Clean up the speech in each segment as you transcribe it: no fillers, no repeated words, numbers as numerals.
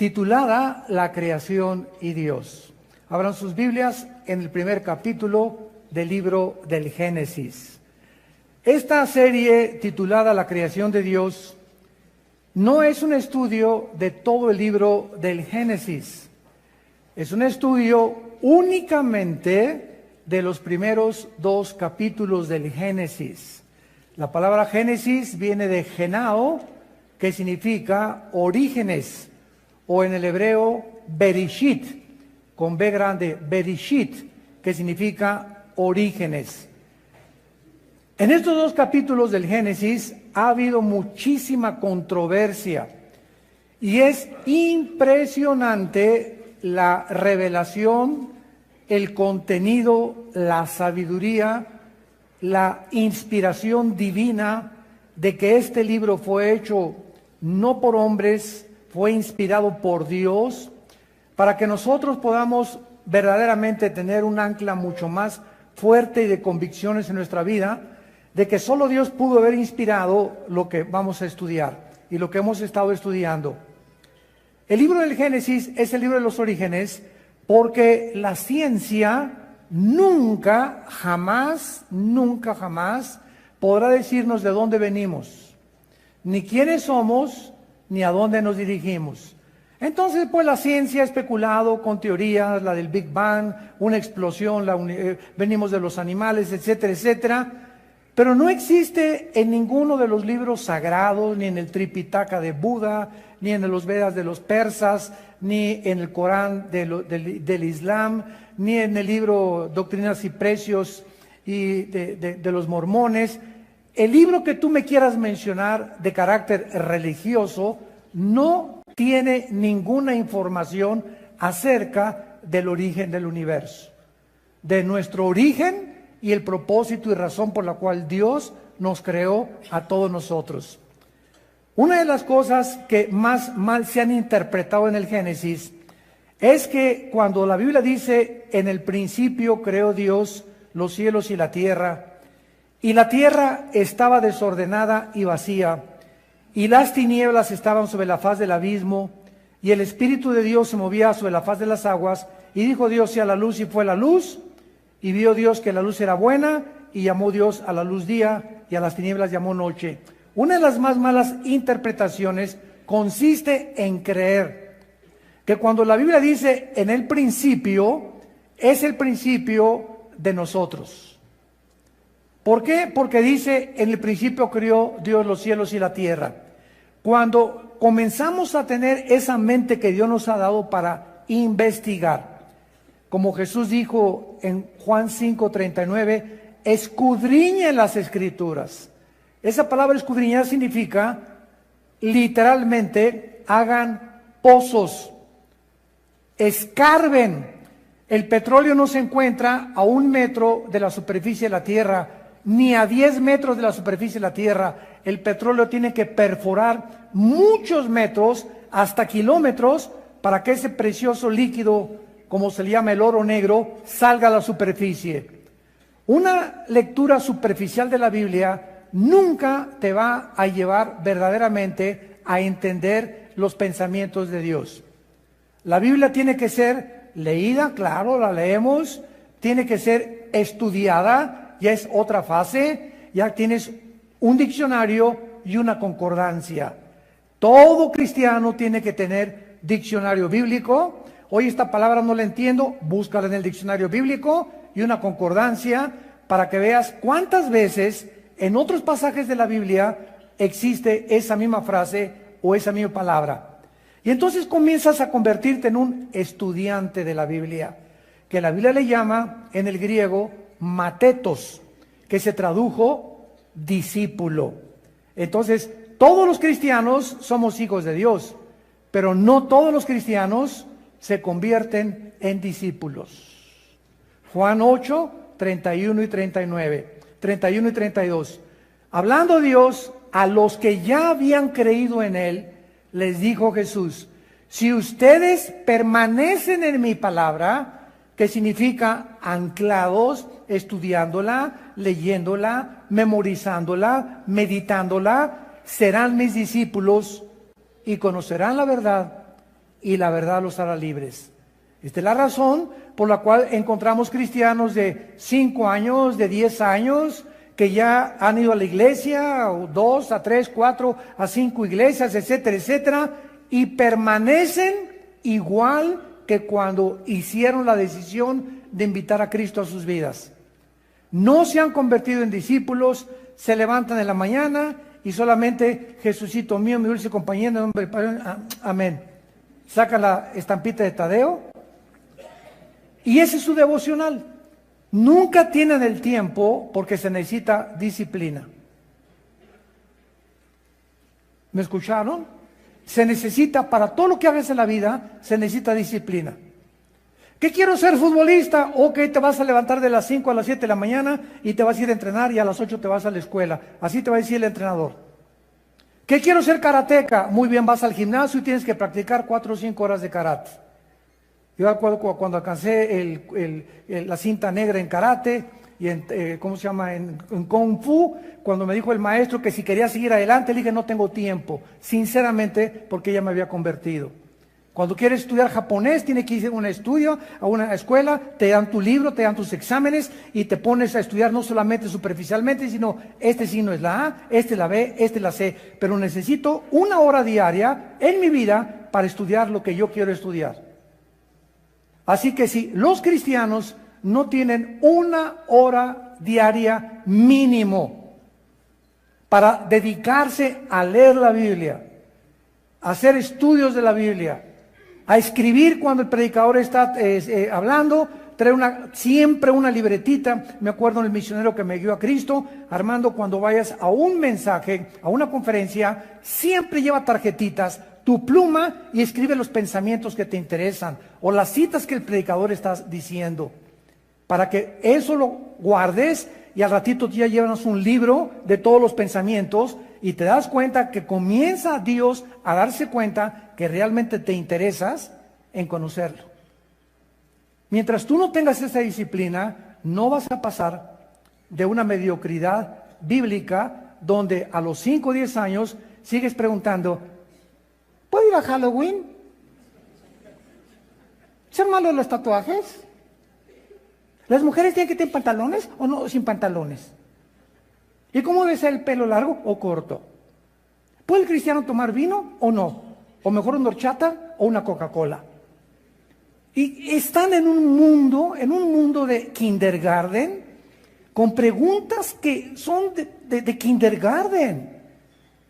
titulada La creación y Dios. Abran sus Biblias en el primer capítulo del libro del Génesis. Esta serie titulada La creación de Dios no es un estudio de todo el libro del Génesis. Es un estudio únicamente de los primeros 2 capítulos del Génesis. La palabra Génesis viene de Genao, que significa orígenes, o en el hebreo Bereshit, con B grande, Bereshit, que significa orígenes. En estos 2 capítulos del Génesis ha habido muchísima controversia y es impresionante la revelación, el contenido, la sabiduría, la inspiración divina de que este libro fue hecho no por hombres, fue inspirado por Dios, para que nosotros podamos verdaderamente tener un ancla mucho más fuerte y de convicciones en nuestra vida, de que solo Dios pudo haber inspirado lo que vamos a estudiar y lo que hemos estado estudiando. El libro del Génesis es el libro de los orígenes, porque la ciencia nunca jamás podrá decirnos de dónde venimos, ni quiénes somos, ni a dónde nos dirigimos. Entonces, pues la ciencia ha especulado con teorías, la del Big Bang, una explosión, venimos de los animales, etcétera, etcétera. Pero no existe en ninguno de los libros sagrados, ni en el Tripitaka de Buda, ni en los Vedas de los persas, ni en el Corán del Islam, ni en el libro Doctrinas y Precios y de los mormones. El libro que tú me quieras mencionar de carácter religioso no tiene ninguna información acerca del origen del universo, de nuestro origen y el propósito y razón por la cual Dios nos creó a todos nosotros. Una de las cosas que más mal se han interpretado en el Génesis es que cuando la Biblia dice, en el principio creó Dios los cielos y la tierra estaba desordenada y vacía, y las tinieblas estaban sobre la faz del abismo, y el Espíritu de Dios se movía sobre la faz de las aguas, y dijo Dios, sea la luz, y fue la luz, y vio Dios que la luz era buena, y llamó Dios a la luz día, y a las tinieblas llamó noche. Una de las más malas interpretaciones consiste en creer que cuando la Biblia dice en el principio, es el principio de nosotros. ¿Por qué? Porque dice, en el principio creó Dios los cielos y la tierra. Cuando comenzamos a tener esa mente que Dios nos ha dado para investigar, como Jesús dijo en Juan 5:39, escudriñen las Escrituras. Esa palabra escudriñar significa, literalmente, hagan pozos, escarben. El petróleo no se encuentra a 1 metro de la superficie de la tierra, ni a 10 metros de la superficie de la tierra. El petróleo tiene que perforar muchos metros, hasta kilómetros, para que ese precioso líquido, como se le llama el oro negro, salga a la superficie. Una lectura superficial de la Biblia nunca te va a llevar verdaderamente a entender los pensamientos de Dios. La Biblia tiene que ser leída, claro, la leemos, tiene que ser estudiada, ya es otra fase, ya tienes un diccionario y una concordancia. Todo cristiano tiene que tener diccionario bíblico. Hoy esta palabra no la entiendo, búscala en el diccionario bíblico y una concordancia para que veas cuántas veces en otros pasajes de la Biblia existe esa misma frase o esa misma palabra. Y entonces comienzas a convertirte en un estudiante de la Biblia, que la Biblia le llama en el griego matetos, que se tradujo discípulo. Entonces, todos los cristianos somos hijos de Dios, pero no todos los cristianos se convierten en discípulos. Juan 8, 31 y 39, 31 y 32. Hablando Dios a los que ya habían creído en Él, les dijo Jesús, si ustedes permanecen en mi palabra, que significa anclados, estudiándola, leyéndola, memorizándola, meditándola, serán mis discípulos y conocerán la verdad, y la verdad los hará libres. Esta es la razón por la cual encontramos cristianos de 5 años, de 10 años, que ya han ido a la iglesia, o 2, a 3, 4, a 5 iglesias, etcétera, etcétera, y permanecen igual que cuando hicieron la decisión de invitar a Cristo a sus vidas. No se han convertido en discípulos, se levantan en la mañana y solamente Jesucito mío, mi dulce compañero, en nombre del Padre, amén. Saca la estampita de Tadeo y ese es su devocional. Nunca tienen el tiempo porque se necesita disciplina. ¿Me escucharon? Se necesita, para todo lo que hagas en la vida, se necesita disciplina. ¿Qué quiero ser futbolista? Ok, te vas a levantar de las 5 a las 7 de la mañana y te vas a ir a entrenar y a las 8 te vas a la escuela. Así te va a decir el entrenador. ¿Qué quiero ser karateca? Muy bien, vas al gimnasio y tienes que practicar 4 o 5 horas de karate. Yo recuerdo cuando alcancé la cinta negra en karate y en, ¿cómo se llama? En Kung Fu, cuando me dijo el maestro que si quería seguir adelante, le dije no tengo tiempo, sinceramente, porque ya me había convertido. Cuando quieres estudiar japonés, tienes que ir a un estudio, a una escuela, te dan tu libro, te dan tus exámenes y te pones a estudiar no solamente superficialmente, sino este signo es la A, este la B, este la C, pero necesito 1 hora diaria en mi vida para estudiar lo que yo quiero estudiar. Así que si los cristianos no tienen 1 hora diaria mínimo para dedicarse a leer la Biblia, a hacer estudios de la Biblia, a escribir cuando el predicador está hablando, traer siempre una libretita. Me acuerdo del misionero que me guió a Cristo, Armando, cuando vayas a un mensaje, a una conferencia, siempre lleva tarjetitas, tu pluma y escribe los pensamientos que te interesan o las citas que el predicador está diciendo, para que eso lo guardes y al ratito ya llevas un libro de todos los pensamientos y te das cuenta que comienza Dios a darse cuenta que realmente te interesas en conocerlo. Mientras tú no tengas esa disciplina, no vas a pasar de una mediocridad bíblica donde a los 5 o 10 años sigues preguntando, ¿puedo ir a Halloween? ¿Son malos los tatuajes? ¿Las mujeres tienen que tener pantalones o no sin pantalones? ¿Y cómo debe ser el pelo, largo o corto? ¿Puede el cristiano tomar vino o no? O mejor una horchata o una Coca-Cola. Y están en un mundo de kindergarten, con preguntas que son de kindergarten.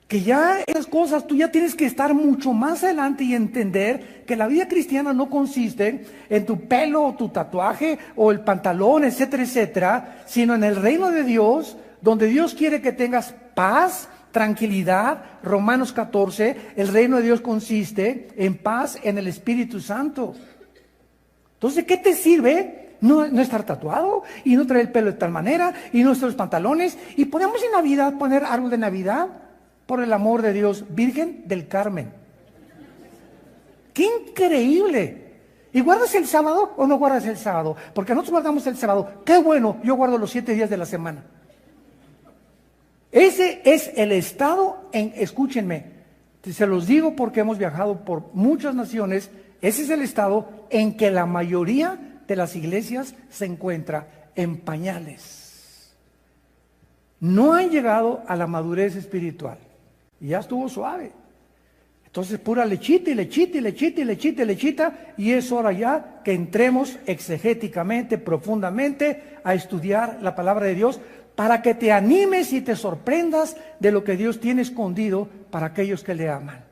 Que ya esas cosas, tú ya tienes que estar mucho más adelante y entender que la vida cristiana no consiste en tu pelo o tu tatuaje o el pantalón, etcétera, etcétera, sino en el reino de Dios, donde Dios quiere que tengas paz, tranquilidad. Romanos 14, el reino de Dios consiste en paz en el Espíritu Santo. Entonces, ¿qué te sirve no estar tatuado y no traer el pelo de tal manera y no estar los pantalones? Y podemos en Navidad poner árbol de Navidad. Por el amor de Dios, Virgen del Carmen. ¡Qué increíble! ¿Y guardas el sábado o no guardas el sábado? Porque nosotros guardamos el sábado. ¡Qué bueno! Yo guardo los 7 días de la semana. Ese es el estado escúchenme, se los digo porque hemos viajado por muchas naciones, ese es el estado en que la mayoría de las iglesias se encuentra en pañales. No han llegado a la madurez espiritual. Y ya estuvo suave. Entonces pura lechita y lechita y lechita y lechita y lechita, y es hora ya que entremos exegéticamente, profundamente a estudiar la palabra de Dios para que te animes y te sorprendas de lo que Dios tiene escondido para aquellos que le aman.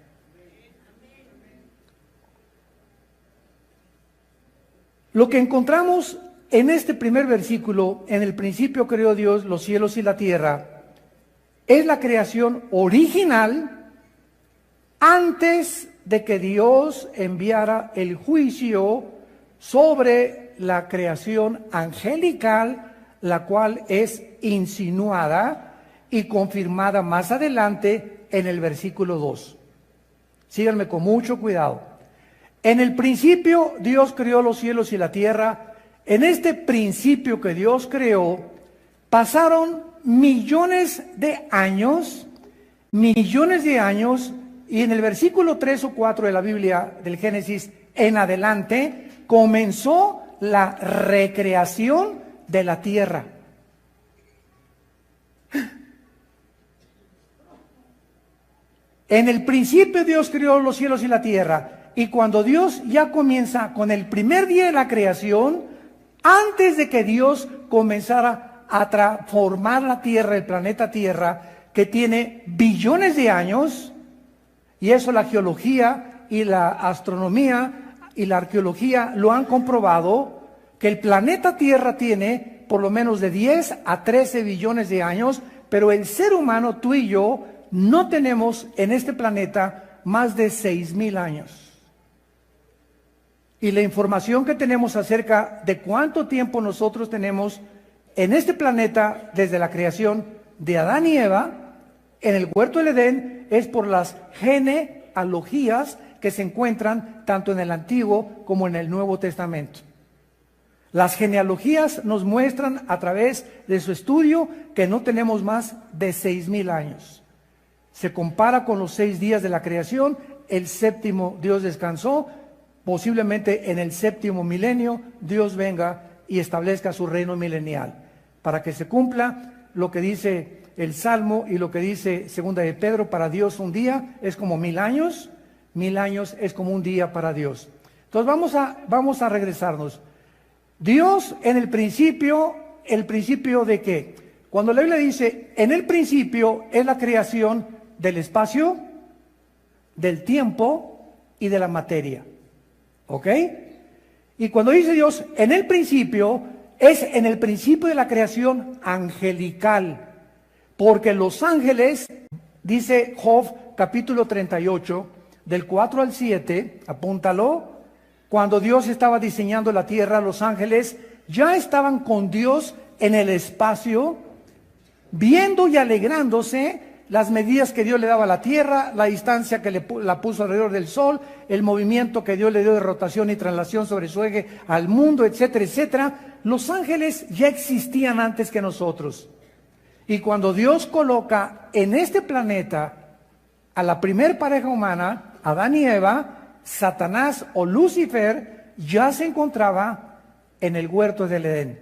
Lo que encontramos en este primer versículo, en el principio creó Dios los cielos y la tierra, es la creación original antes de que Dios enviara el juicio sobre la creación angelical, la cual es insinuada y confirmada más adelante en el versículo 2. Síganme con mucho cuidado. En el principio Dios creó los cielos y la tierra. En este principio que Dios creó, pasaron millones de años Y en el versículo 3 o 4 de la Biblia del Génesis en adelante comenzó la recreación de la tierra. En el principio Dios creó los cielos y la tierra. Y cuando Dios ya comienza con el primer día de la creación, antes de que Dios comenzara a transformar la tierra, el planeta Tierra, que tiene billones de años, y eso la geología y la astronomía y la arqueología lo han comprobado, que el planeta Tierra tiene por lo menos de 10 a 13 billones de años, pero el ser humano, tú y yo, no tenemos en este planeta más de 6,000 años. Y la información que tenemos acerca de cuánto tiempo nosotros tenemos en este planeta desde la creación de Adán y Eva, en el huerto del Edén, es por las genealogías que se encuentran tanto en el Antiguo como en el Nuevo Testamento. Las genealogías nos muestran a través de su estudio que no tenemos más de 6,000 años. Se compara con los 6 días de la creación, el séptimo Dios descansó, posiblemente en el séptimo milenio Dios venga y establezca su reino milenial, para que se cumpla lo que dice el Salmo y lo que dice Segunda de Pedro: para Dios un día es como 1,000 años, 1,000 años es como un día para Dios. Entonces vamos a regresarnos. Dios en el principio ¿de qué? Cuando la Biblia dice, en el principio es la creación del espacio, del tiempo y de la materia. ¿Ok? Y cuando dice Dios, en el principio, es en el principio de la creación angelical. Porque los ángeles, dice Job capítulo 38, del 4 al 7, apúntalo, cuando Dios estaba diseñando la tierra, los ángeles ya estaban con Dios en el espacio, viendo y alegrándose las medidas que Dios le daba a la tierra, la distancia que la puso alrededor del sol, el movimiento que Dios le dio de rotación y traslación sobre su eje al mundo, etcétera, etcétera. Los ángeles ya existían antes que nosotros. Y cuando Dios coloca en este planeta a la primer pareja humana, Adán y Eva, Satanás o Lucifer ya se encontraba en el huerto del Edén,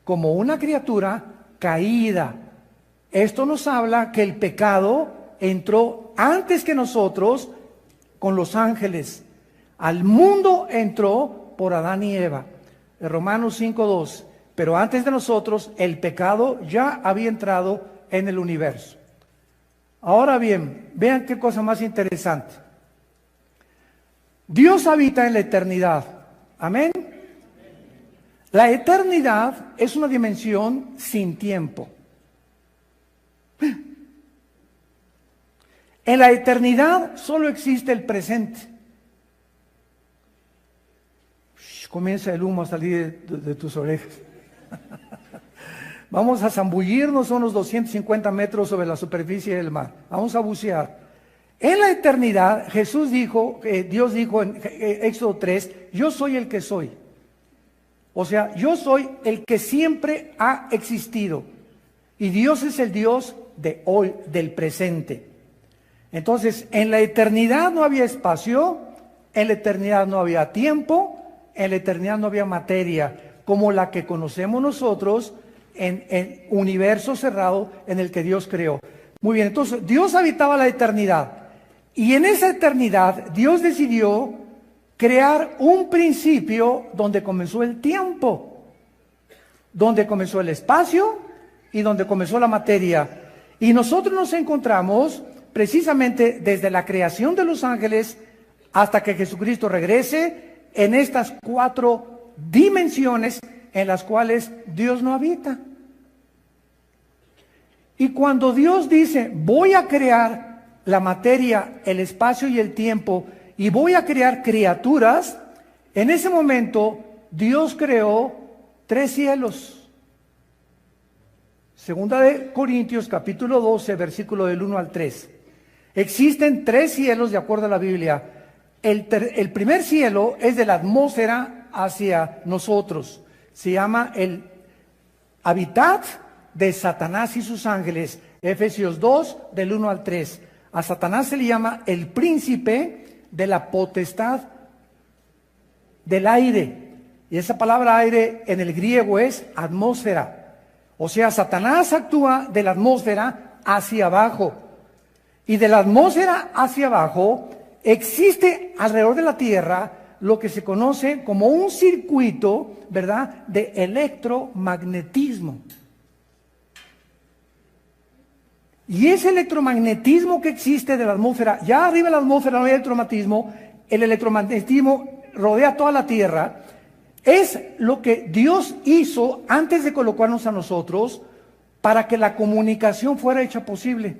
como una criatura caída. Esto nos habla que el pecado entró antes que nosotros con los ángeles. Al mundo entró por Adán y Eva. Romanos 5:2. Pero antes de nosotros, el pecado ya había entrado en el universo. Ahora bien, vean qué cosa más interesante. Dios habita en la eternidad. Amén. La eternidad es una dimensión sin tiempo. En la eternidad solo existe el presente. Comienza el humo a salir de tus orejas. Vamos a zambullirnos unos 250 metros sobre la superficie del mar. Vamos a bucear. En la eternidad, Dios dijo en Éxodo 3, yo soy el que soy. O sea, yo soy el que siempre ha existido. Y Dios es el Dios de hoy, del presente. Entonces, en la eternidad no había espacio, en la eternidad no había tiempo, en la eternidad no había materia, como la que conocemos nosotros en el universo cerrado en el que Dios creó. Muy bien, entonces Dios habitaba la eternidad. Y en esa eternidad Dios decidió crear un principio donde comenzó el tiempo, donde comenzó el espacio y donde comenzó la materia. Y nosotros nos encontramos precisamente desde la creación de los ángeles hasta que Jesucristo regrese en estas 4 dimensiones en las cuales Dios no habita. Y cuando Dios dice, voy a crear la materia, el espacio y el tiempo, y voy a crear criaturas, en ese momento Dios creó 3 cielos. Segunda de Corintios capítulo 12, versículo del 1 al 3. Existen 3 cielos de acuerdo a la Biblia. El primer cielo es de la atmósfera hacia nosotros. Se llama el hábitat de Satanás y sus ángeles. Efesios 2, del 1 al 3. A Satanás se le llama el príncipe de la potestad del aire. Y esa palabra aire en el griego es atmósfera. O sea, Satanás actúa de la atmósfera hacia abajo. Y de la atmósfera hacia abajo existe alrededor de la Tierra lo que se conoce como un circuito, ¿verdad?, de electromagnetismo. Y ese electromagnetismo que existe de la atmósfera, ya arriba de la atmósfera no hay electromagnetismo, el electromagnetismo rodea toda la Tierra, es lo que Dios hizo antes de colocarnos a nosotros para que la comunicación fuera hecha posible.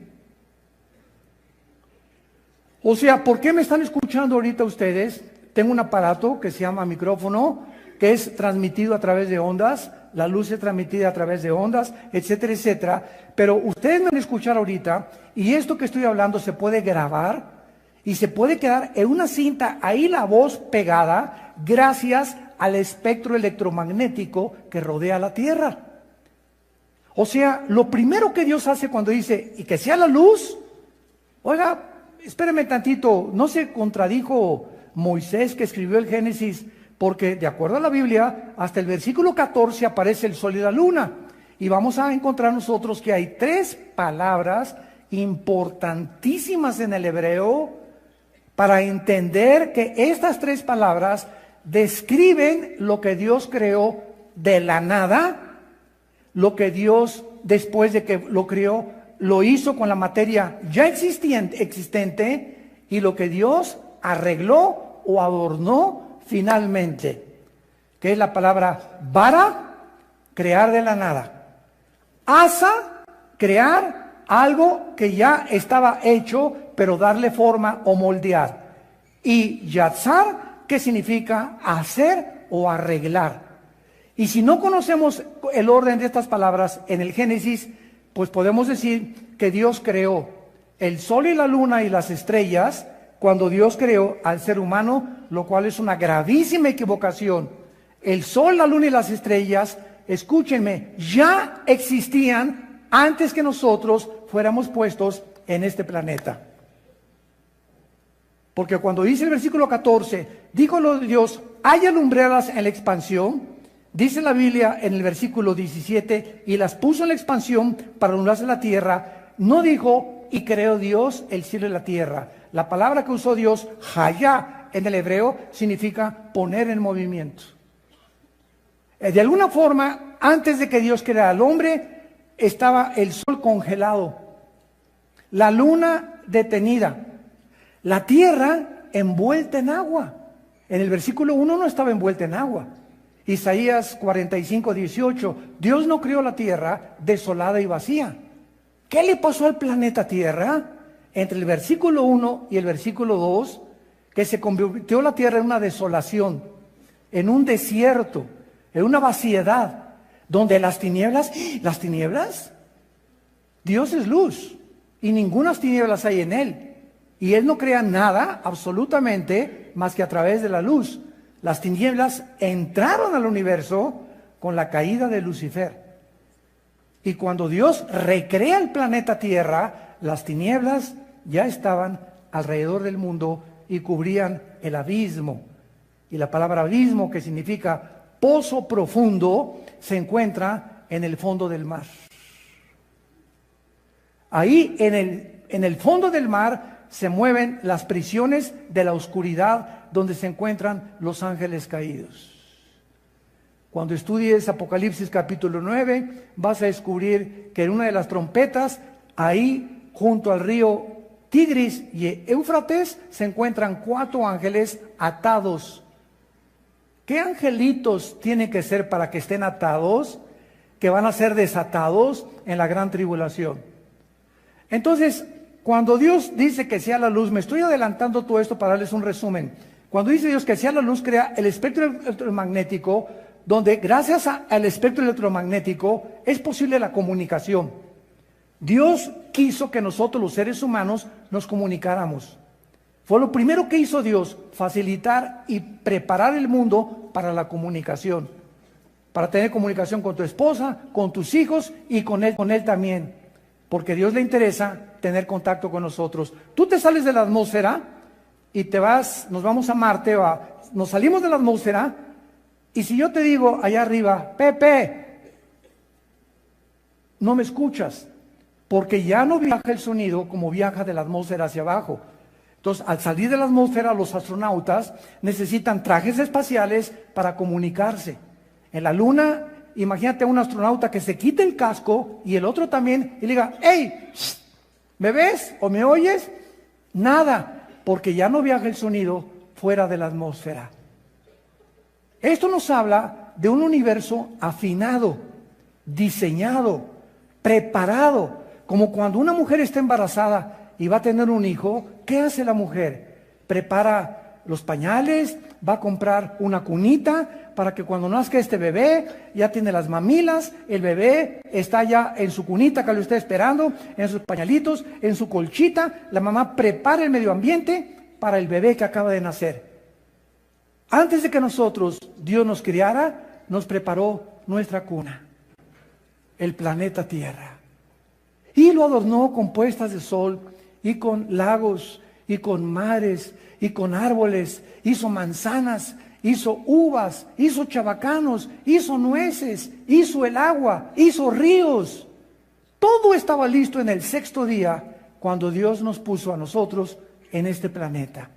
O sea, ¿por qué me están escuchando ahorita ustedes? Tengo un aparato que se llama micrófono, que es transmitido a través de ondas, la luz es transmitida a través de ondas, etcétera, etcétera. Pero ustedes me van a escuchar ahorita, y esto que estoy hablando se puede grabar, y se puede quedar en una cinta, ahí la voz pegada, gracias al espectro electromagnético que rodea la Tierra. O sea, lo primero que Dios hace cuando dice, y que sea la luz, oiga, espéreme tantito, no se contradijo Moisés que escribió el Génesis, porque de acuerdo a la Biblia, hasta el versículo 14 aparece el sol y la luna. Y vamos a encontrar nosotros que hay 3 palabras importantísimas en el hebreo para entender que estas 3 palabras describen lo que Dios creó de la nada, lo que Dios, después de que lo creó, lo hizo con la materia ya existente, y lo que Dios arregló o adornó finalmente, que es la palabra bara, crear de la nada; asa, crear algo que ya estaba hecho, pero darle forma o moldear; y yatzar, que significa hacer o arreglar. Y si no conocemos el orden de estas palabras en el Génesis, pues podemos decir que Dios creó el sol y la luna y las estrellas cuando Dios creó al ser humano, lo cual es una gravísima equivocación. El sol, la luna y las estrellas, escúchenme, ya existían antes que nosotros fuéramos puestos en este planeta. Porque cuando dice el versículo 14, dijo Dios, haya lumbreras en la expansión, dice la Biblia en el versículo 17, y las puso en la expansión para alumbrarse la tierra, no dijo, y creó Dios el cielo y la tierra. La palabra que usó Dios, hayá, en el hebreo, significa poner en movimiento. De alguna forma, antes de que Dios creara al hombre, estaba el sol congelado, la luna detenida, la tierra envuelta en agua. En el versículo 1 no estaba envuelta en agua. Isaías 45, 18, Dios no creó la tierra desolada y vacía. ¿Qué le pasó al planeta Tierra? Entre el versículo 1 y el versículo 2, que se convirtió la tierra en una desolación, en un desierto, en una vaciedad, donde las tinieblas, Dios es luz, y ninguna tinieblas hay en Él. Y Él no crea nada, absolutamente, más que a través de la luz. Las tinieblas entraron al universo con la caída de Lucifer. Y cuando Dios recrea el planeta Tierra, las tinieblas ya estaban alrededor del mundo y cubrían el abismo. Y la palabra abismo, que significa pozo profundo, se encuentra en el fondo del mar. Ahí en el fondo del mar se mueven las prisiones de la oscuridad donde se encuentran los ángeles caídos. Cuando estudies Apocalipsis capítulo 9, vas a descubrir que en una de las trompetas, ahí junto al río Tigris y Éufrates, se encuentran 4 ángeles atados. ¿Qué angelitos tienen que ser para que estén atados? Que van a ser desatados en la gran tribulación. Entonces, cuando Dios dice que sea la luz, me estoy adelantando todo esto para darles un resumen. Cuando dice Dios que sea la luz, crea el espectro electromagnético, donde gracias al espectro electromagnético es posible la comunicación. Dios quiso que nosotros los seres humanos nos comunicáramos. Fue lo primero que hizo Dios, facilitar y preparar el mundo para la comunicación. Para tener comunicación con tu esposa, con tus hijos y con él también. porque a Dios le interesa tener contacto con nosotros. Tú te sales de la atmósfera y te vas, nos vamos a Marte, nos salimos de la atmósfera, y si yo te digo allá arriba, Pepe, no me escuchas, porque ya no viaja el sonido como viaja de la atmósfera hacia abajo. Entonces, al salir de la atmósfera, los astronautas necesitan trajes espaciales para comunicarse. En la Luna, imagínate a un astronauta que se quite el casco y el otro también, y le diga, hey, ¿me ves o me oyes? Nada, porque ya no viaja el sonido fuera de la atmósfera. Esto nos habla de un universo afinado, diseñado, preparado, como cuando una mujer está embarazada y va a tener un hijo. ¿Qué hace la mujer? Prepara los pañales, va a comprar una cunita para que cuando nazca este bebé ya tiene las mamilas, el bebé está ya en su cunita que lo está esperando, en sus pañalitos, en su colchita. La mamá prepara el medio ambiente para el bebé que acaba de nacer. Antes de que nosotros, Dios nos criara, nos preparó nuestra cuna, el planeta Tierra, y lo adornó con puestas de sol, y con lagos, y con mares, y con árboles. Hizo manzanas, hizo uvas, hizo chabacanos, hizo nueces, hizo el agua, hizo ríos. Todo estaba listo en el sexto día cuando Dios nos puso a nosotros en este planeta.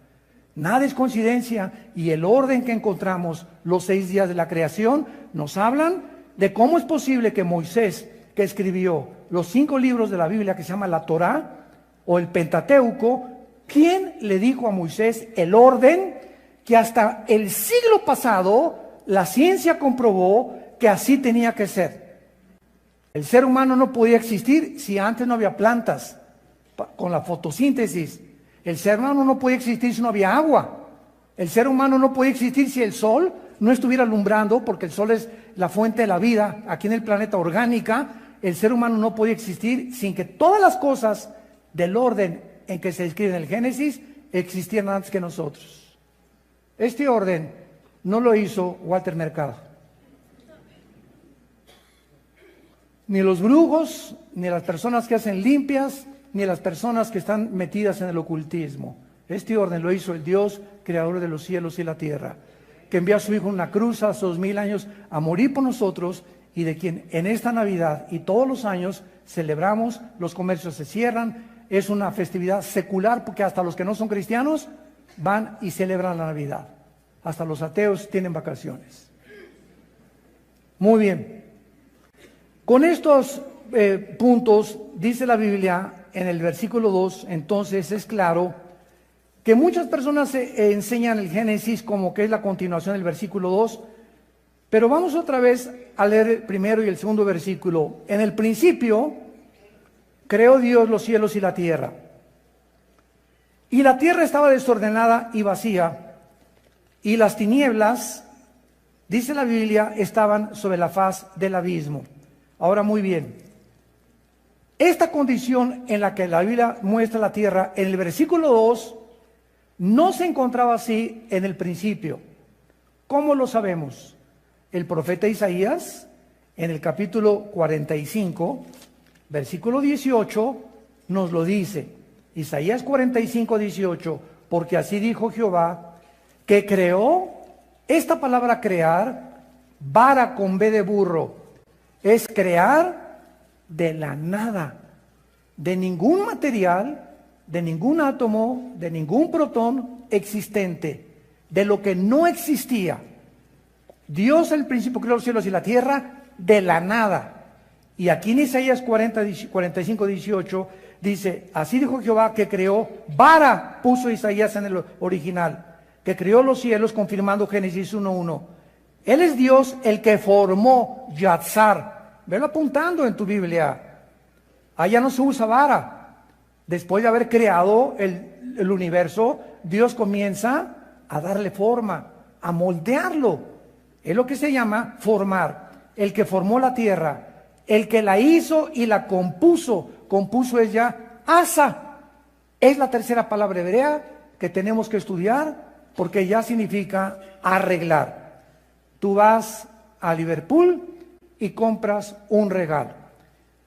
Nada es coincidencia, y el orden que encontramos los 6 días de la creación nos hablan de cómo es posible que Moisés, que escribió los 5 libros de la Biblia que se llama la Torá o el Pentateuco, ¿quién le dijo a Moisés el orden que hasta el siglo pasado la ciencia comprobó que así tenía que ser? El ser humano no podía existir si antes no había plantas con la fotosíntesis. El ser humano no podía existir si no había agua. El ser humano no podía existir si el sol no estuviera alumbrando, porque el sol es la fuente de la vida aquí en el planeta orgánica. El ser humano no podía existir sin que todas las cosas del orden en que se describe en el Génesis existieran antes que nosotros. Este orden no lo hizo Walter Mercado, ni los brujos, ni las personas que hacen limpias, ni las personas que están metidas en el ocultismo. Este orden lo hizo el Dios, creador de los cielos y la tierra, que envió a su Hijo en una cruz hace 2000 años a morir por nosotros, y de quien en esta Navidad y todos los años celebramos. Los comercios se cierran, es una festividad secular, porque hasta los que no son cristianos van y celebran la Navidad. Hasta los ateos tienen vacaciones. Muy bien. Con estos puntos, dice la Biblia en el versículo 2, entonces es claro que muchas personas enseñan el Génesis como que es la continuación del versículo 2, pero vamos otra vez a leer el primero y el segundo versículo. En el principio creó Dios los cielos y la tierra, y la tierra estaba desordenada y vacía, y las tinieblas, dice la Biblia, estaban sobre la faz del abismo. Ahora, muy bien, esta condición en la que la Biblia muestra la tierra en el versículo 2 no se encontraba así en el principio. ¿Cómo lo sabemos? El profeta Isaías, en el capítulo 45, versículo 18, nos lo dice. Isaías 45, 18, porque así dijo Jehová, que creó, esta palabra crear, vara con B de burro, es crear de la nada, de ningún material, de ningún átomo, de ningún protón existente, de lo que no existía. Dios al principio creó los cielos y la tierra de la nada. Y aquí en Isaías 45, 18 dice, así dijo Jehová, que creó, vara puso Isaías en el original, que creó los cielos, confirmando Génesis 1:1. Él es Dios el que formó Yatzar. Velo apuntando en tu Biblia. Allá no se usa vara. Después de haber creado el universo, Dios comienza a darle forma, a moldearlo. Es lo que se llama formar. El que formó la tierra, el que la hizo y la compuso. Compuso es ya asa. Es la tercera palabra hebrea que tenemos que estudiar, porque ya significa arreglar. Tú vas a Liverpool y compras un regalo,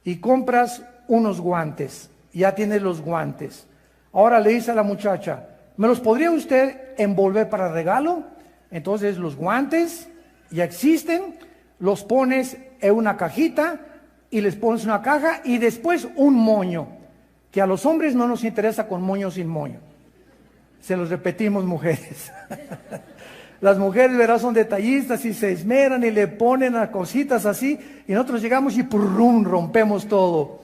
y compras unos guantes. Ya tiene los guantes. Ahora le dice a la muchacha, ¿me los podría usted envolver para regalo? Entonces los guantes ya existen, los pones en una cajita y les pones una caja y después un moño, que a los hombres no nos interesa con moño o sin moño. Se los repetimos, mujeres. Las mujeres, verás, son detallistas y se esmeran y le ponen a cositas así y nosotros llegamos y ¡purrum! Rompemos todo.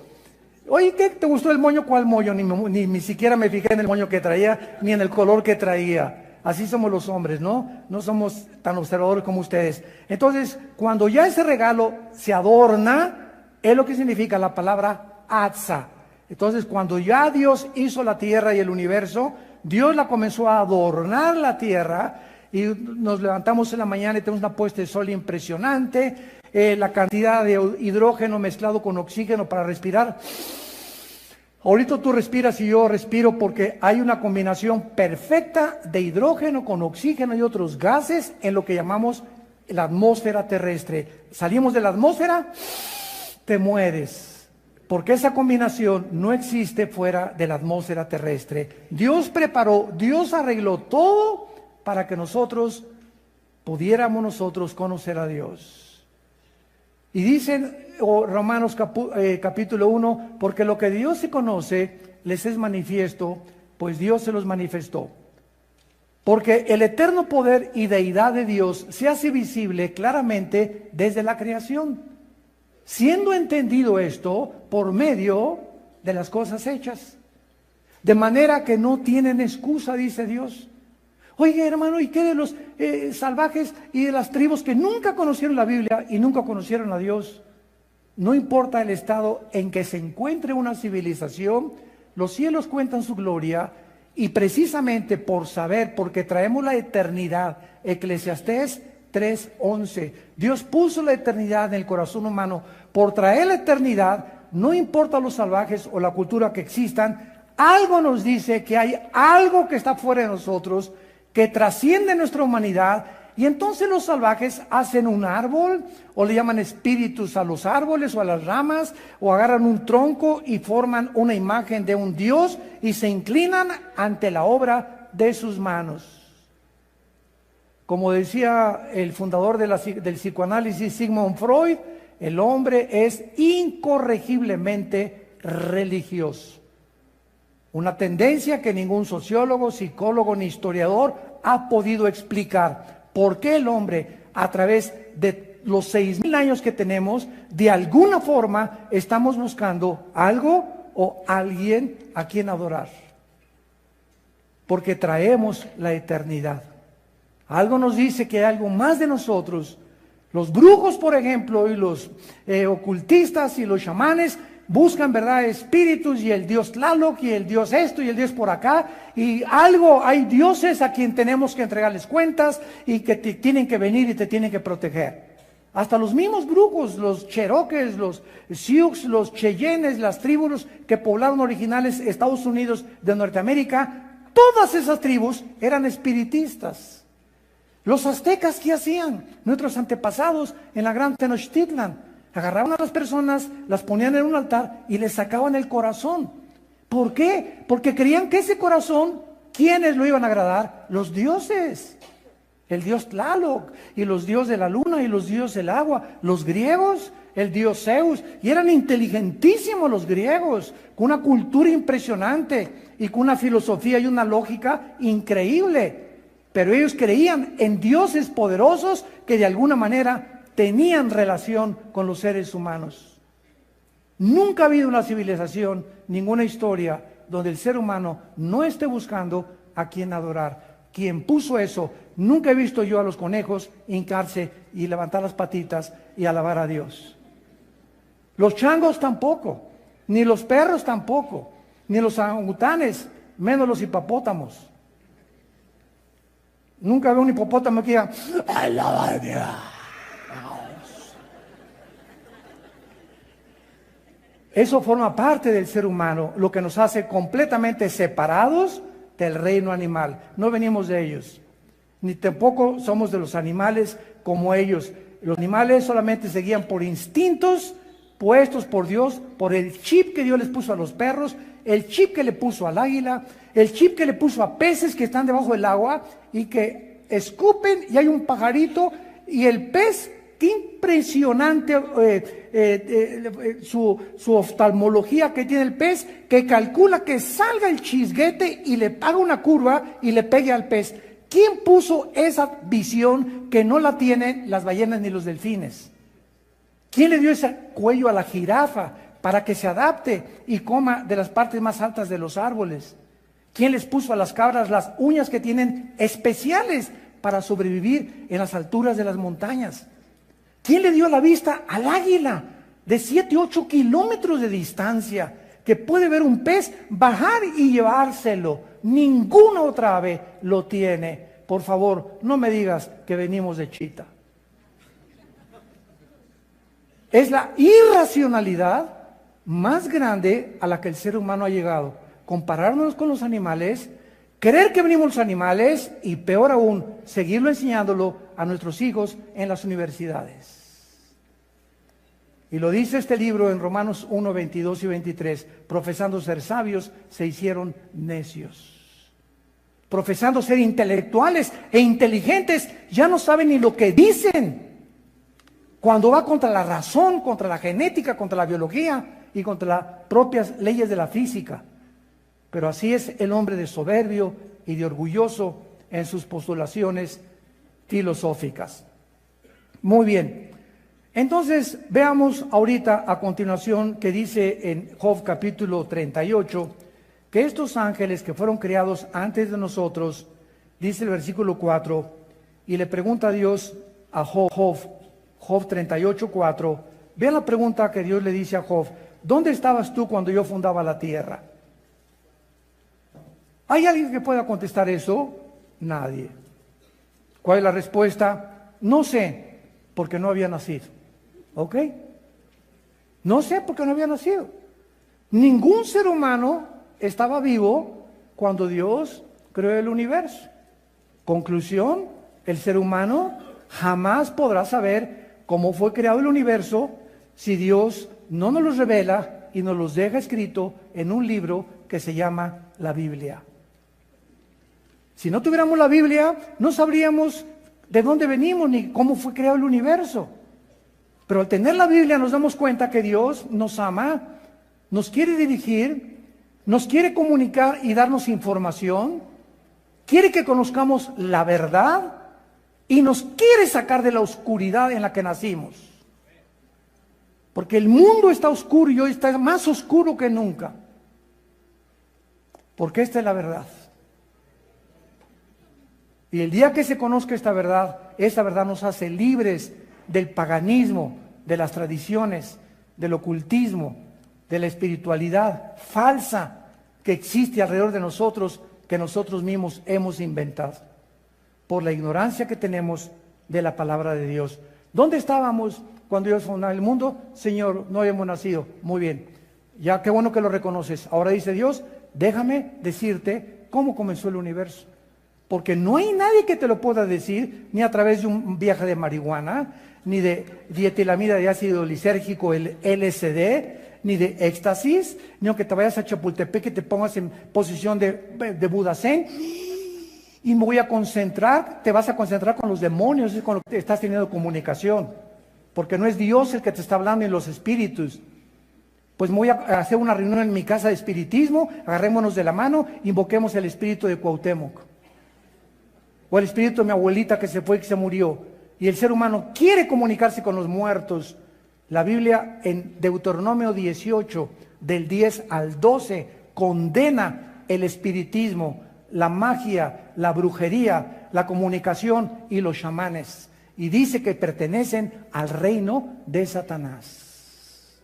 Oye, ¿qué te gustó el moño? ¿Cuál moño? Ni siquiera me fijé en el moño que traía, ni en el color que traía. Así somos los hombres, ¿no? No somos tan observadores como ustedes. Entonces, cuando ya ese regalo se adorna, es lo que significa la palabra atza. Entonces, cuando ya Dios hizo la tierra y el universo, Dios la comenzó a adornar la tierra y nos levantamos en la mañana y tenemos una puesta de sol impresionante, la cantidad de hidrógeno mezclado con oxígeno para respirar. Ahorita tú respiras y yo respiro porque hay una combinación perfecta de hidrógeno con oxígeno y otros gases en lo que llamamos la atmósfera terrestre. Salimos de la atmósfera, te mueres, porque esa combinación no existe fuera de la atmósfera terrestre. Dios preparó, Dios arregló todo para que nosotros pudiéramos conocer a Dios. Y dicen Romanos capítulo 1, porque lo que Dios se conoce les es manifiesto, pues Dios se los manifestó. Porque el eterno poder y deidad de Dios se hace visible claramente desde la creación, siendo entendido esto por medio de las cosas hechas. De manera que no tienen excusa, dice Dios. Oye, hermano, ¿y qué de los salvajes y de las tribus que nunca conocieron la Biblia y nunca conocieron a Dios? No importa el estado en que se encuentre una civilización, los cielos cuentan su gloria y precisamente por saber, porque traemos la eternidad, Eclesiastés 3:11, Dios puso la eternidad en el corazón humano. Por traer la eternidad, no importa los salvajes o la cultura que existan, algo nos dice que hay algo que está fuera de nosotros, que trasciende nuestra humanidad, y entonces los salvajes hacen un árbol, o le llaman espíritus a los árboles o a las ramas, o agarran un tronco y forman una imagen de un dios y se inclinan ante la obra de sus manos. Como decía el fundador del psicoanálisis, Sigmund Freud, el hombre es incorregiblemente religioso. Una tendencia que ningún sociólogo, psicólogo ni historiador ha podido explicar. ¿Por qué el hombre, a través de los 6,000 años que tenemos, de alguna forma estamos buscando algo o alguien a quien adorar? Porque traemos la eternidad. Algo nos dice que hay algo más de nosotros. Los brujos, por ejemplo, y los ocultistas y los chamanes buscan, ¿verdad?, espíritus y el dios Tlaloc y el dios esto y el dios por acá, y algo, hay dioses a quien tenemos que entregarles cuentas y que te tienen que venir y te tienen que proteger. Hasta los mismos brujos, los Cherokees, los Sioux, los Cheyennes, las tribus que poblaron originales Estados Unidos de Norteamérica, todas esas tribus eran espiritistas. Los aztecas, ¿qué hacían? Nuestros antepasados en la gran Tenochtitlan agarraban a las personas, las ponían en un altar y les sacaban el corazón. ¿Por qué? Porque creían que ese corazón, ¿quiénes lo iban a agradar? Los dioses. El dios Tlaloc y los dioses de la luna y los dioses del agua. Los griegos, el dios Zeus. Y eran inteligentísimos los griegos, con una cultura impresionante y con una filosofía y una lógica increíble. Pero ellos creían en dioses poderosos que de alguna manera tenían relación con los seres humanos. Nunca ha habido una civilización, ninguna historia, donde el ser humano no esté buscando a quien adorar. Quien puso eso, nunca he visto yo a los conejos hincarse y levantar las patitas y alabar a Dios. Los changos tampoco, ni los perros tampoco, ni los orangutanes, menos los hipopótamos. Nunca veo un hipopótamo que diga, alaba a Dios. Eso forma parte del ser humano, lo que nos hace completamente separados del reino animal. No venimos de ellos, ni tampoco somos de los animales como ellos. Los animales solamente se guían por instintos, puestos por Dios, por el chip que Dios les puso a los perros, el chip que le puso al águila, el chip que le puso a peces que están debajo del agua y que escupen y hay un pajarito y el pez, qué impresionante su oftalmología que tiene el pez, que calcula que salga el chisguete y le haga una curva y le pegue al pez. ¿Quién puso esa visión que no la tienen las ballenas ni los delfines? ¿Quién le dio ese cuello a la jirafa para que se adapte y coma de las partes más altas de los árboles? ¿Quién les puso a las cabras las uñas que tienen especiales para sobrevivir en las alturas de las montañas? ¿Quién le dio la vista al águila de 7, 8 kilómetros de distancia que puede ver un pez bajar y llevárselo? Ninguna otra ave lo tiene. Por favor, no me digas que venimos de chita. Es la irracionalidad más grande a la que el ser humano ha llegado. Compararnos con los animales, creer que venimos los animales y peor aún, seguirlo enseñándolo a nuestros hijos en las universidades. Y lo dice este libro en Romanos 1, 22 y 23. Profesando ser sabios, se hicieron necios. Profesando ser intelectuales e inteligentes, ya no saben ni lo que dicen. Cuando va contra la razón, contra la genética, contra la biología y contra las propias leyes de la física. Pero así es el hombre de soberbio y de orgulloso en sus postulaciones filosóficas. Muy bien. Entonces, veamos ahorita a continuación que dice en Job capítulo 38, que estos ángeles que fueron creados antes de nosotros, dice el versículo 4, y le pregunta a Dios a Job 38, 4, vean la pregunta que Dios le dice a Job: ¿dónde estabas tú cuando yo fundaba la tierra? ¿Hay alguien que pueda contestar eso? Nadie. ¿Cuál es la respuesta? No sé, porque no había nacido. ¿Ok? No sé porque no había nacido. Ningún ser humano estaba vivo cuando Dios creó el universo. Conclusión, el ser humano jamás podrá saber cómo fue creado el universo si Dios no nos los revela y nos los deja escrito en un libro que se llama la Biblia. Si no tuviéramos la Biblia, no sabríamos de dónde venimos ni cómo fue creado el universo. Pero al tener la Biblia nos damos cuenta que Dios nos ama, nos quiere dirigir, nos quiere comunicar y darnos información, quiere que conozcamos la verdad y nos quiere sacar de la oscuridad en la que nacimos. Porque el mundo está oscuro y hoy está más oscuro que nunca. Porque esta es la verdad. Y el día que se conozca esta verdad nos hace libres del paganismo, de las tradiciones, del ocultismo, de la espiritualidad falsa que existe alrededor de nosotros, que nosotros mismos hemos inventado, por la ignorancia que tenemos de la palabra de Dios. ¿Dónde estábamos cuando Dios fundó el mundo? Señor, no habíamos nacido. Muy bien, ya qué bueno que lo reconoces. Ahora dice Dios, déjame decirte cómo comenzó el universo. Porque no hay nadie que te lo pueda decir, ni a través de un viaje de marihuana, ni de dietilamida de ácido lisérgico, el LSD, ni de éxtasis, ni aunque te vayas a Chapultepec y te pongas en posición de Buda Zen, y me voy a concentrar, te vas a concentrar con los demonios, es con lo que estás teniendo comunicación, porque no es Dios el que te está hablando en los espíritus. Pues me voy a hacer una reunión en mi casa de espiritismo, agarrémonos de la mano, invoquemos el espíritu de Cuauhtémoc. O el espíritu de mi abuelita que se fue y que se murió. Y el ser humano quiere comunicarse con los muertos. La Biblia en Deuteronomio 18, del 10 al 12, condena el espiritismo, la magia, la brujería, la comunicación y los chamanes. Y dice que pertenecen al reino de Satanás.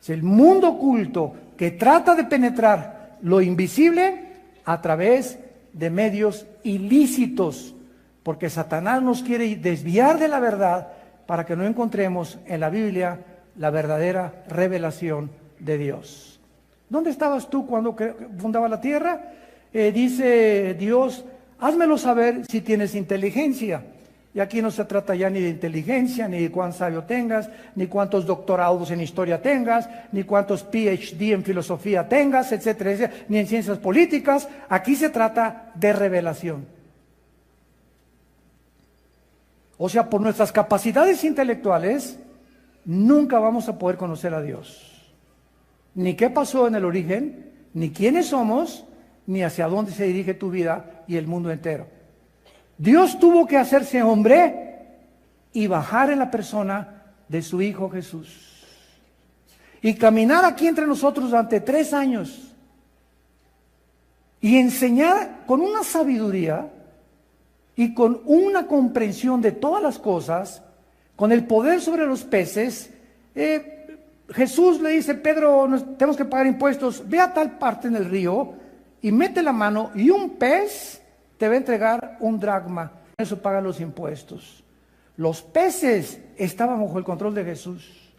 Es el mundo oculto que trata de penetrar lo invisible a través de medios ilícitos, porque Satanás nos quiere desviar de la verdad para que no encontremos en la Biblia la verdadera revelación de Dios. ¿Dónde estabas tú cuando fundaba la tierra? Dice Dios, házmelo saber si tienes inteligencia. Y aquí no se trata ya ni de inteligencia, ni de cuán sabio tengas, ni cuántos doctorados en historia tengas, ni cuántos PhD en filosofía tengas, etcétera, etcétera, ni en ciencias políticas. Aquí se trata de revelación. O sea, por nuestras capacidades intelectuales, nunca vamos a poder conocer a Dios. Ni qué pasó en el origen, ni quiénes somos, ni hacia dónde se dirige tu vida y el mundo entero. Dios tuvo que hacerse hombre y bajar en la persona de su Hijo Jesús. Y caminar aquí entre nosotros durante 3 años. Y enseñar con una sabiduría y con una comprensión de todas las cosas, con el poder sobre los peces. Jesús le dice, Pedro, tenemos que pagar impuestos, ve a tal parte en el río y mete la mano y un pez te va a entregar un dracma. Eso paga los impuestos. Los peces estaban bajo el control de Jesús.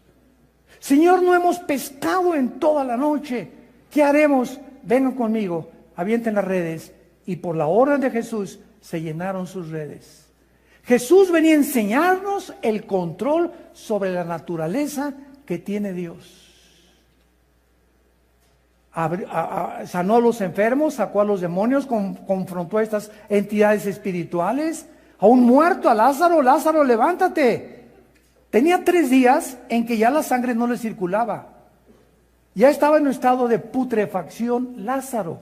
Señor, no hemos pescado en toda la noche. ¿Qué haremos? Vengan conmigo, avienten las redes. Y por la orden de Jesús se llenaron sus redes. Jesús venía a enseñarnos el control sobre la naturaleza que tiene Dios. Sanó a los enfermos, sacó a los demonios, confrontó a estas entidades espirituales. A un muerto, a Lázaro, Lázaro, levántate. Tenía 3 días en que ya la sangre no le circulaba. Ya estaba en un estado de putrefacción Lázaro.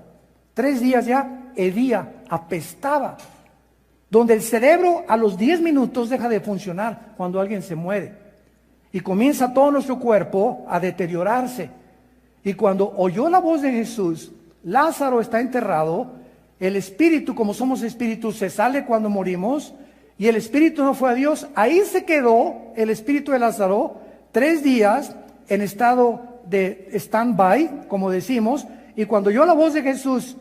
3 días ya hedía, apestaba. Donde el cerebro a los 10 minutos deja de funcionar cuando alguien se muere. Y comienza todo nuestro cuerpo a deteriorarse. Y cuando oyó la voz de Jesús, Lázaro está enterrado, el espíritu, como somos espíritus, se sale cuando morimos, y el espíritu no fue a Dios. Ahí se quedó el espíritu de Lázaro 3 días en estado de stand-by, como decimos, y cuando oyó la voz de Jesús,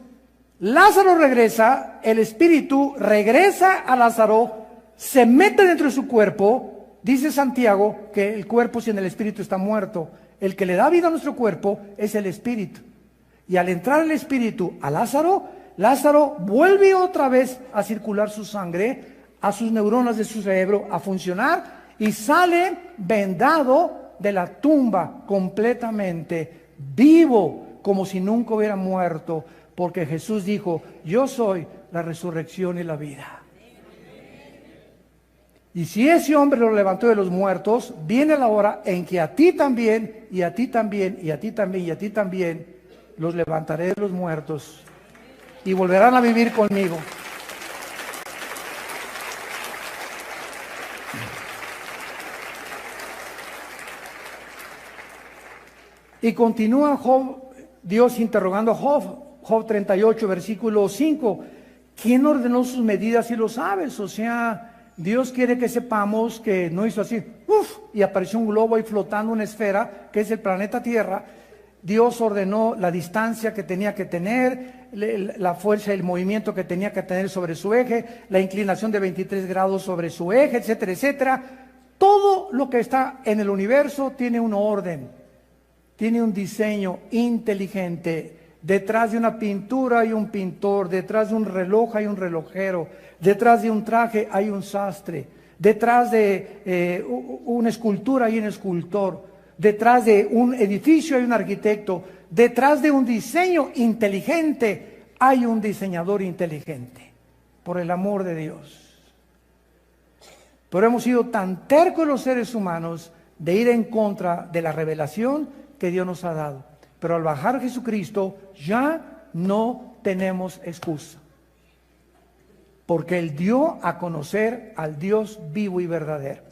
Lázaro regresa, el espíritu regresa a Lázaro, se mete dentro de su cuerpo. Dice Santiago que el cuerpo sin el espíritu está muerto. El que le da vida a nuestro cuerpo es el espíritu. Y al entrar el espíritu a Lázaro, Lázaro vuelve otra vez a circular su sangre, a sus neuronas de su cerebro, a funcionar, y sale vendado de la tumba completamente, vivo, como si nunca hubiera muerto, porque Jesús dijo, yo soy la resurrección y la vida. Y si ese hombre lo levantó de los muertos, viene la hora en que a ti también, y a ti también, y a ti también, y a ti también, los levantaré de los muertos y volverán a vivir conmigo. Y continúa Job, Dios interrogando a Job 38, versículo 5. ¿Quién ordenó sus medidas y lo sabes? O sea, Dios quiere que sepamos que no hizo así, y apareció un globo ahí flotando, una esfera, que es el planeta Tierra. Dios ordenó la distancia que tenía que tener, la fuerza y el movimiento que tenía que tener sobre su eje, la inclinación de 23 grados sobre su eje, etcétera, etcétera. Todo lo que está en el universo tiene un orden, tiene un diseño inteligente. Detrás de una pintura hay un pintor, detrás de un reloj hay un relojero, detrás de un traje hay un sastre, detrás de una escultura hay un escultor, detrás de un edificio hay un arquitecto, detrás de un diseño inteligente hay un diseñador inteligente, por el amor de Dios. Pero hemos sido tan tercos los seres humanos de ir en contra de la revelación que Dios nos ha dado. Pero al bajar Jesucristo ya no tenemos excusa. Porque Él dio a conocer al Dios vivo y verdadero.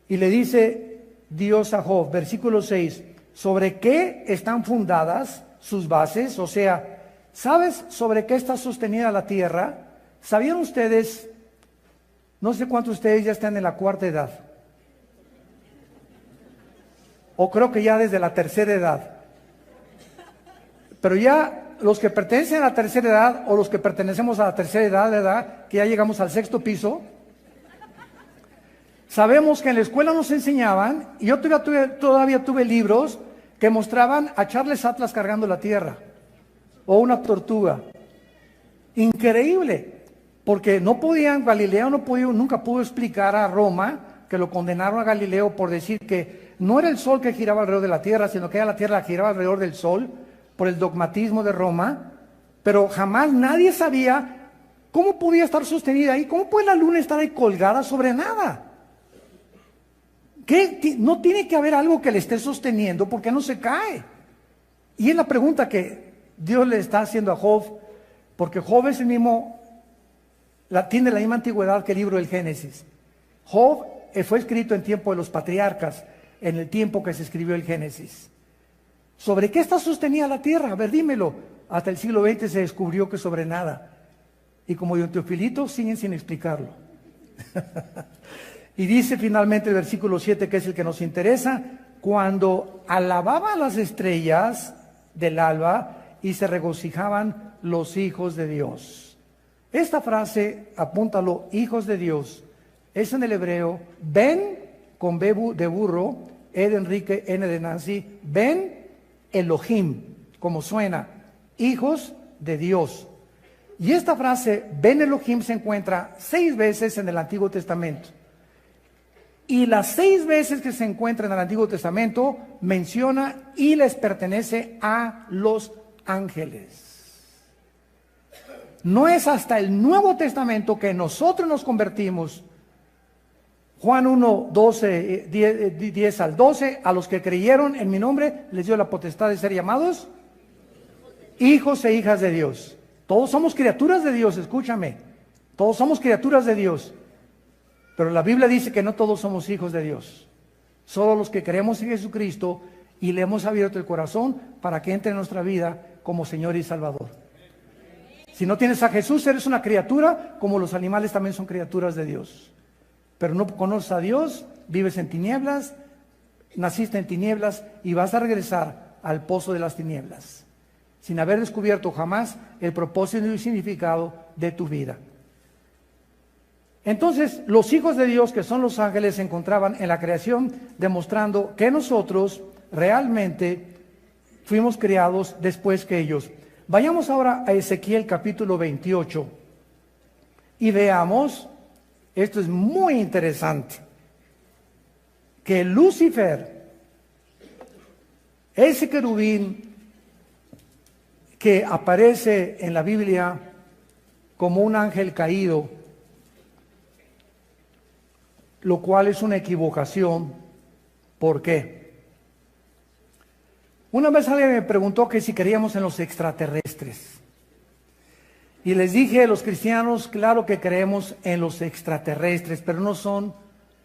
Y le dice Dios a Job, versículo 6, ¿sobre qué están fundadas sus bases? O sea, ¿sabes sobre qué está sostenida la tierra? ¿Sabían ustedes? No sé cuántos de ustedes ya están en la 4ª edad. O creo que ya desde la 3ª edad. Pero ya los que pertenecen a la 3ª edad o los que pertenecemos a la 3ª edad, que ya llegamos al 6º piso, sabemos que en la escuela nos enseñaban, y yo todavía tuve libros que mostraban a Charles Atlas cargando la tierra, o una tortuga. Increíble. porque no podían, Galileo nunca pudo explicar a Roma, que lo condenaron a Galileo por decir que no era el sol que giraba alrededor de la tierra, sino que era la tierra que giraba alrededor del sol, por el dogmatismo de Roma, pero jamás nadie sabía cómo podía estar sostenida ahí, cómo puede la luna estar ahí colgada sobre nada. No tiene que haber algo que le esté sosteniendo, porque no se cae. Y es la pregunta que Dios le está haciendo a Job, porque Job es el mismo, tiene la misma antigüedad que el libro del Génesis. Job fue escrito en tiempo de los patriarcas, en el tiempo que se escribió el Génesis. ¿Sobre qué está sostenida la tierra? A ver, dímelo. Hasta el siglo XX se descubrió que sobre nada. Y como Don Teofilito, siguen sin explicarlo. Y dice finalmente el versículo 7, que es el que nos interesa: cuando alababan las estrellas del alba y se regocijaban los hijos de Dios. Esta frase, apúntalo, hijos de Dios, es en el hebreo Ben, con B de burro, E de Enrique, N de Nancy, Ben Elohim, como suena, hijos de Dios. Y esta frase, Ben Elohim, se encuentra 6 veces en el Antiguo Testamento. Y las 6 veces que se encuentra en el Antiguo Testamento, menciona y les pertenece a los ángeles. No es hasta el Nuevo Testamento que nosotros nos convertimos. Juan 1, 12, 10 al 12, a los que creyeron en mi nombre, les dio la potestad de ser llamados hijos e hijas de Dios. Todos somos criaturas de Dios, escúchame. Todos somos criaturas de Dios. Pero la Biblia dice que no todos somos hijos de Dios. Solo los que creemos en Jesucristo y le hemos abierto el corazón para que entre en nuestra vida como Señor y Salvador. Si no tienes a Jesús, eres una criatura, como los animales también son criaturas de Dios. Pero no conoces a Dios, vives en tinieblas, naciste en tinieblas y vas a regresar al pozo de las tinieblas, sin haber descubierto jamás el propósito y el significado de tu vida. Entonces, los hijos de Dios, que son los ángeles, se encontraban en la creación, demostrando que nosotros realmente fuimos creados después que ellos. Vayamos ahora a Ezequiel capítulo 28 y veamos, esto es muy interesante, que Lucifer, ese querubín que aparece en la Biblia como un ángel caído, lo cual es una equivocación. ¿Por qué? Una vez alguien me preguntó que si creíamos en los extraterrestres. Y les dije, los cristianos, claro que creemos en los extraterrestres, pero no son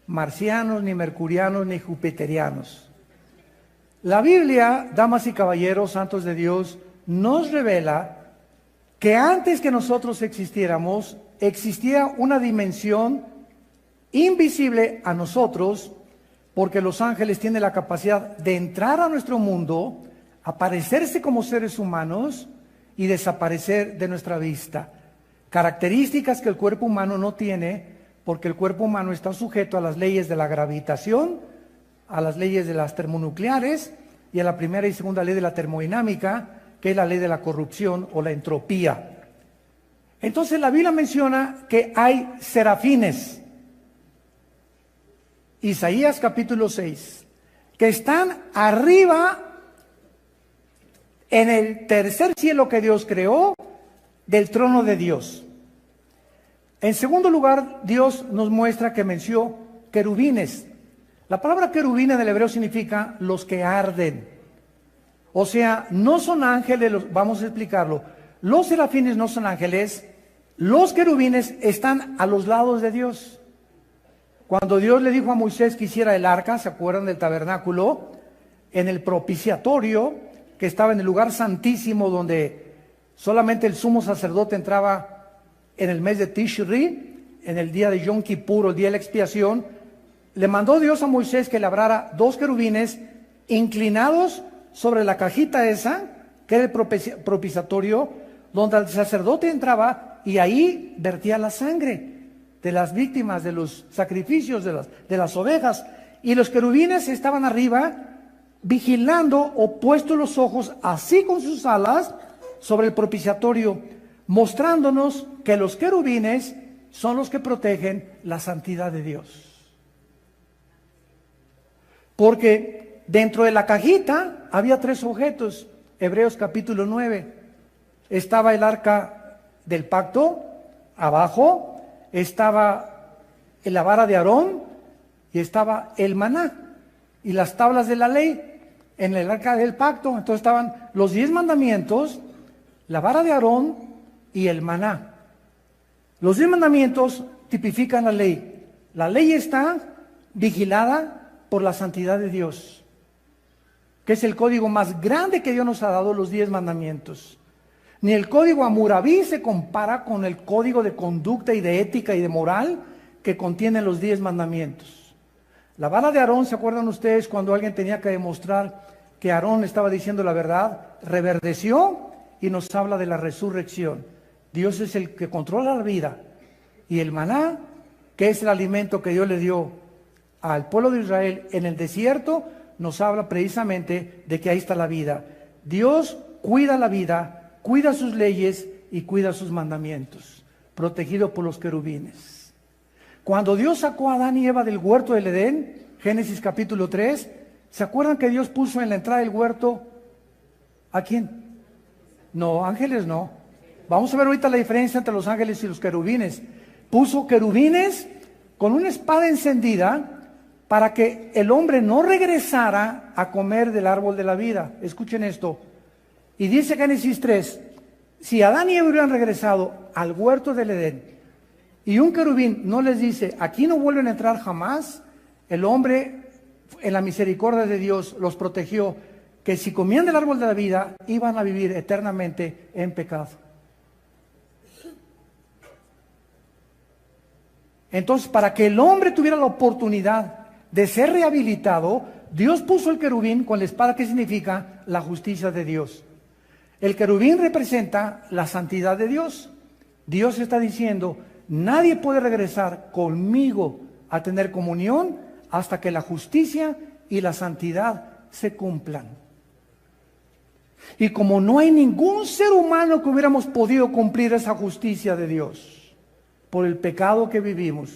marcianos, ni mercurianos, ni jupiterianos. La Biblia, damas y caballeros, santos de Dios, nos revela que antes que nosotros existiéramos, existía una dimensión invisible a nosotros, porque los ángeles tienen la capacidad de entrar a nuestro mundo, aparecerse como seres humanos y desaparecer de nuestra vista. Características que el cuerpo humano no tiene, porque el cuerpo humano está sujeto a las leyes de la gravitación, a las leyes de las termonucleares y a la primera y segunda ley de la termodinámica, que es la ley de la corrupción o la entropía. Entonces la Biblia menciona que hay serafines, Isaías capítulo 6, que están arriba en el tercer cielo que Dios creó, del trono de Dios. En segundo lugar, Dios nos muestra que mencionó querubines. La palabra querubín en el hebreo significa los que arden. O sea, no son ángeles, vamos a explicarlo. Los serafines no son ángeles, los querubines están a los lados de Dios. Cuando Dios le dijo a Moisés que hiciera el arca, ¿se acuerdan del tabernáculo? En el propiciatorio, que estaba en el lugar santísimo, donde solamente el sumo sacerdote entraba en el mes de Tishri, en el día de Yom Kippur, el día de la expiación, le mandó Dios a Moisés que labrara 2 querubines inclinados sobre la cajita esa, que era el propiciatorio, donde el sacerdote entraba y ahí vertía la sangre de las víctimas, de los sacrificios, de las ovejas. Y los querubines estaban arriba vigilando o puestos los ojos así con sus alas sobre el propiciatorio. mostrándonos que los querubines son los que protegen la santidad de Dios. Porque dentro de la cajita había 3 objetos. Hebreos capítulo 9. Estaba el arca del pacto, abajo estaba la vara de Aarón y estaba el maná y las tablas de la ley en el arca del pacto. Entonces estaban los 10 mandamientos, la vara de Aarón y el maná. Los 10 mandamientos tipifican la ley. La ley está vigilada por la santidad de Dios, que es el código más grande que Dios nos ha dado, los 10 mandamientos. Ni el código Hammurabi se compara con el código de conducta y de ética y de moral que contienen los 10 mandamientos. La vara de Aarón, ¿se acuerdan ustedes cuando alguien tenía que demostrar que Aarón estaba diciendo la verdad? Reverdeció y nos habla de la resurrección. Dios es el que controla la vida. Y el maná, que es el alimento que Dios le dio al pueblo de Israel en el desierto, nos habla precisamente de que ahí está la vida. Dios cuida la vida, cuida sus leyes y cuida sus mandamientos, protegido por los querubines. Cuando Dios sacó a Adán y Eva del huerto del Edén, Génesis capítulo 3, ¿se acuerdan que Dios puso en la entrada del huerto a quién? No, ángeles no. Vamos a ver ahorita la diferencia entre los ángeles y los querubines. Puso querubines con una espada encendida para que el hombre no regresara a comer del árbol de la vida. Escuchen esto. Y dice Génesis 3, si Adán y Eva hubieran regresado al huerto del Edén y un querubín no les dice, aquí no vuelven a entrar jamás, el hombre en la misericordia de Dios los protegió, que si comían del árbol de la vida iban a vivir eternamente en pecado. Entonces, para que el hombre tuviera la oportunidad de ser rehabilitado, Dios puso el querubín con la espada, que significa la justicia de Dios. El querubín representa la santidad de Dios. Dios está diciendo, nadie puede regresar conmigo a tener comunión hasta que la justicia y la santidad se cumplan. Y como no hay ningún ser humano que hubiéramos podido cumplir esa justicia de Dios por el pecado que vivimos,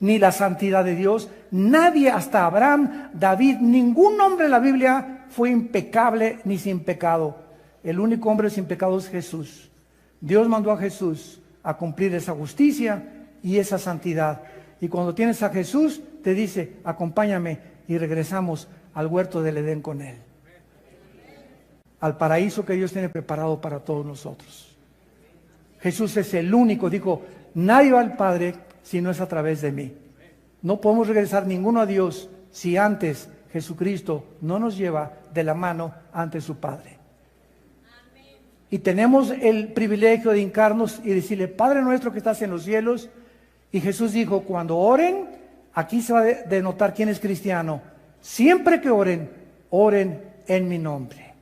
ni la santidad de Dios, nadie, hasta Abraham, David, ningún hombre en la Biblia fue impecable ni sin pecado. El único hombre sin pecado es Jesús. Dios mandó a Jesús a cumplir esa justicia y esa santidad. Y cuando tienes a Jesús, te dice, acompáñame, y regresamos al huerto del Edén con Él. Al paraíso que Dios tiene preparado para todos nosotros. Jesús es el único, dijo, nadie va al Padre si no es a través de mí. No podemos regresar ninguno a Dios si antes Jesucristo no nos lleva de la mano ante su Padre. Y tenemos el privilegio de hincarnos y decirle, Padre nuestro que estás en los cielos. Y Jesús dijo, cuando oren, aquí se va a denotar quién es cristiano. Siempre que oren, oren en mi nombre.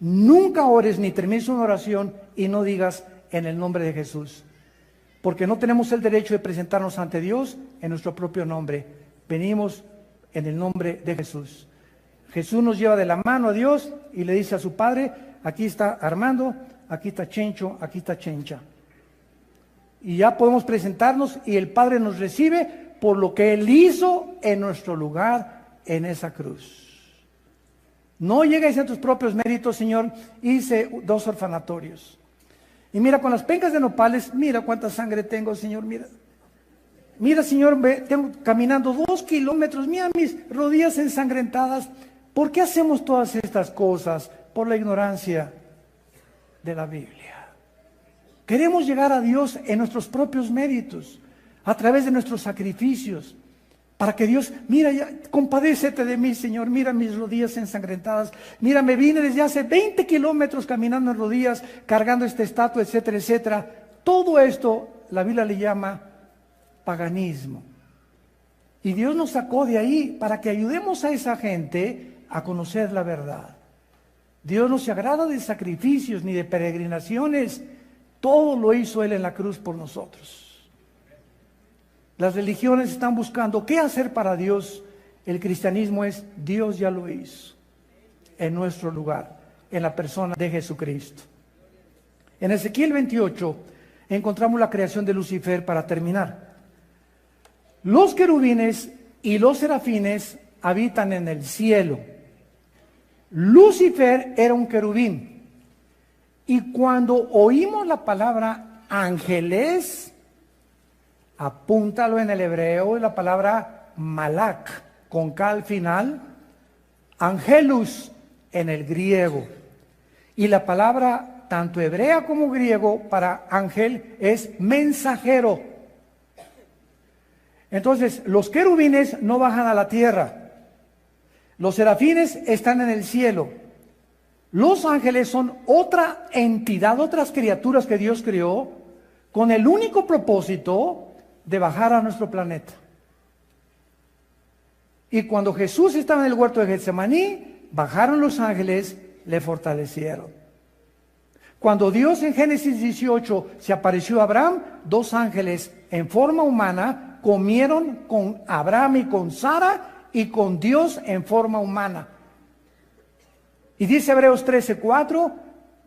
Nunca ores ni termines una oración y no digas en el nombre de Jesús. Porque no tenemos el derecho de presentarnos ante Dios en nuestro propio nombre. Venimos en el nombre de Jesús. Jesús nos lleva de la mano a Dios y le dice a su Padre, aquí está Armando, aquí está Chencho, aquí está Chencha. Y ya podemos presentarnos y el Padre nos recibe por lo que Él hizo en nuestro lugar en esa cruz. No llegues a tus propios méritos, Señor. Hice 2 orfanatorios. Y mira, con las pencas de nopales, mira cuánta sangre tengo, Señor, mira. Mira, Señor, tengo caminando 2 kilómetros, mira mis rodillas ensangrentadas. ¿Por qué hacemos todas estas cosas? Por la ignorancia de la Biblia. Queremos llegar a Dios en nuestros propios méritos, a través de nuestros sacrificios, para que Dios, mira, ya, compadécete de mí, Señor, mira mis rodillas ensangrentadas, mira, me vine desde hace 20 kilómetros caminando en rodillas, cargando esta estatua, etcétera, etcétera. Todo esto, la Biblia le llama paganismo. Y Dios nos sacó de ahí para que ayudemos a esa gente a conocer la verdad. Dios no se agrada de sacrificios ni de peregrinaciones, todo lo hizo Él en la cruz por nosotros. Las religiones están buscando qué hacer para Dios. El cristianismo es, Dios ya lo hizo en nuestro lugar, en la persona de Jesucristo. En Ezequiel 28 encontramos la creación de Lucifer para terminar. Los querubines y los serafines habitan en el cielo. Lucifer era un querubín. Y cuando oímos la palabra ángeles, apúntalo en el hebreo, la palabra malak, con K al final, angelus en el griego. Y la palabra, tanto hebrea como griego, para ángel es mensajero. Entonces, los querubines no bajan a la tierra. Los serafines están en el cielo. Los ángeles son otra entidad, otras criaturas que Dios creó con el único propósito de bajar a nuestro planeta. Y cuando Jesús estaba en el huerto de Getsemaní, bajaron los ángeles, le fortalecieron. Cuando Dios en Génesis 18 se apareció a Abraham, 2 ángeles en forma humana comieron con Abraham y con Sara y con Dios en forma humana. Y dice Hebreos 13:4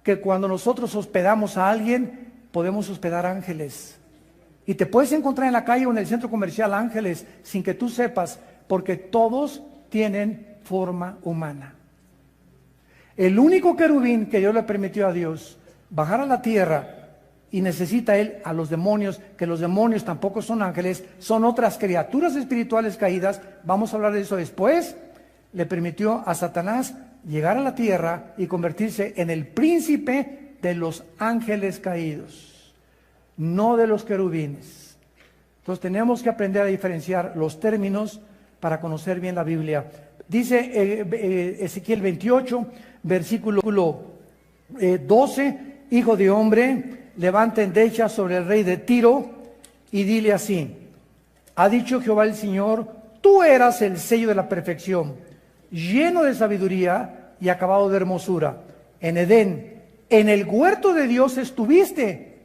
que cuando nosotros hospedamos a alguien, podemos hospedar ángeles. Y te puedes encontrar en la calle o en el centro comercial ángeles sin que tú sepas, porque todos tienen forma humana. El único querubín que Dios le permitió a Dios bajar a la tierra, y necesita él a los demonios, que los demonios tampoco son ángeles, son otras criaturas espirituales caídas, vamos a hablar de eso después, le permitió a Satanás llegar a la tierra y convertirse en el príncipe de los ángeles caídos, no de los querubines. Entonces tenemos que aprender a diferenciar los términos para conocer bien la Biblia. Dice Ezequiel 28, versículo 12, hijo de hombre, levanta endecha sobre el rey de Tiro y dile así: ha dicho Jehová el Señor, tú eras el sello de la perfección, lleno de sabiduría y acabado de hermosura. En Edén, en el huerto de Dios estuviste.